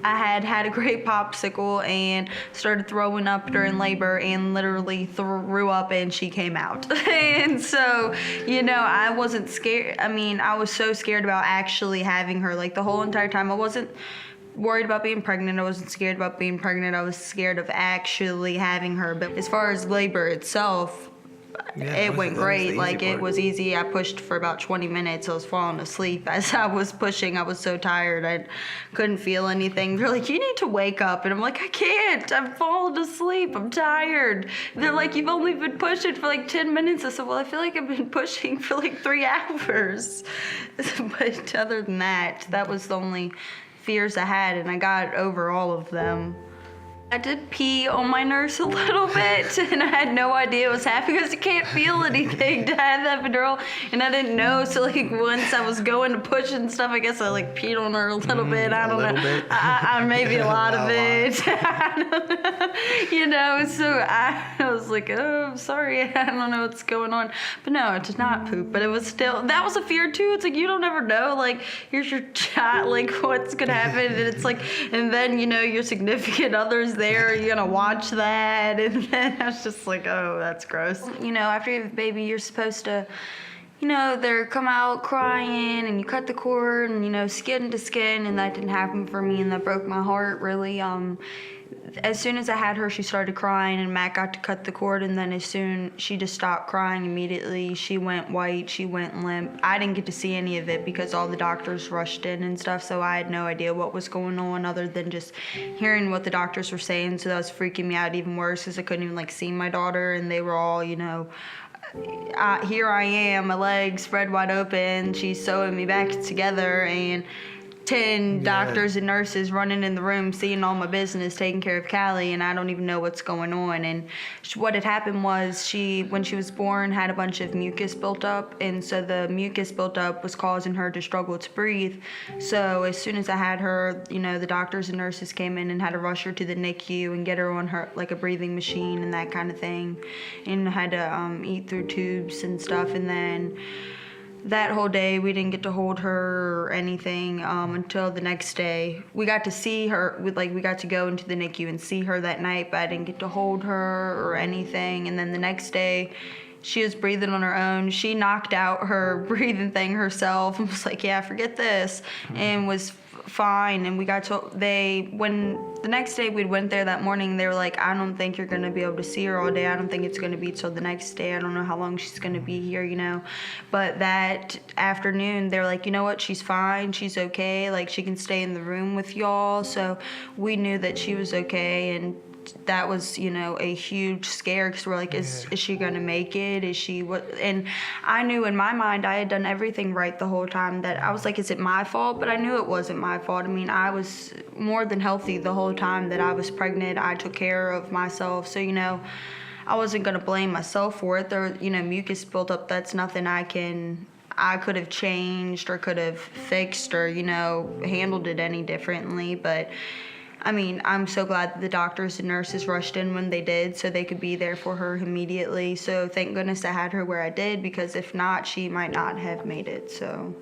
I had a great popsicle and started throwing up during labor and literally threw up and she came out. And so, I wasn't scared. I mean, I was so scared about actually having her. Like the whole entire time, I wasn't worried about being pregnant. I wasn't scared about being pregnant. I was scared of actually having her. But as far as labor itself, it went great. Like it was easy. I pushed for about 20 minutes. I was falling asleep as I was pushing. I was so tired. I couldn't feel anything. They're like, you need to wake up. And I'm like, I can't. I'm falling asleep. I'm tired. They're like, you've only been pushing for like 10 minutes. I said, well, I feel like I've been pushing for like 3 hours. But other than that, that was the only fears I had, and I got over all of them. I did pee on my nurse a little bit, and I had no idea what was happening because I can't feel anything to have that epidural, and I didn't know. So like once I was going to push and stuff, I guess I like peed on her a little bit. I don't know. I maybe a lot of it. So I was like, oh, I'm sorry. I don't know what's going on. But no, I did not poop. But it was still, that was a fear too. It's like, you don't ever know. Like, here's your child, like what's going to happen. And it's like, and then, your significant other's there, you're gonna watch that, and then I was just like, oh, that's gross. After you have a baby, you're supposed to, they're come out crying, and you cut the cord, and skin to skin, and that didn't happen for me, and that broke my heart really. As soon as I had her, she started crying, and Matt got to cut the cord, and then she just stopped crying immediately. She went white, she went limp. I didn't get to see any of it because all the doctors rushed in and stuff, so I had no idea what was going on other than just hearing what the doctors were saying, so that was freaking me out even worse because I couldn't even see my daughter, and they were all, here I am, my legs spread wide open, she's sewing me back together, and 10 doctors and nurses running in the room, seeing all my business, taking care of Callie, and I don't even know what's going on. And what had happened was when she was born, had a bunch of mucus built up, and so the mucus built up was causing her to struggle to breathe. So as soon as I had her, the doctors and nurses came in and had to rush her to the NICU and get her on her like a breathing machine and that kind of thing, and had to eat through tubes and stuff. And then that whole day we didn't get to hold her or anything until the next day. We got to see her, we got to go into the NICU and see her that night, but I didn't get to hold her or anything. And then the next day she was breathing on her own. She knocked out her breathing thing herself and was like, yeah, forget this, and was fine. And we got to, when the next day we went there that morning, they were like, I don't think you're gonna be able to see her all day. I don't think it's gonna be till the next day. I don't know how long she's gonna be here, But that afternoon, they were like, you know what, she's fine, she's okay, like she can stay in the room with y'all. So we knew that she was okay, and that was, a huge scare because we're like, is she gonna make it? Is she what? And I knew in my mind I had done everything right the whole time, that I was like, is it my fault? But I knew it wasn't my fault. I mean, I was more than healthy the whole time that I was pregnant. I took care of myself, so I wasn't gonna blame myself for it. There, mucus built up. That's nothing I could have changed or could have fixed or handled it any differently. But I mean, I'm so glad that the doctors and nurses rushed in when they did so they could be there for her immediately. So thank goodness I had her where I did, because if not, she might not have made it. So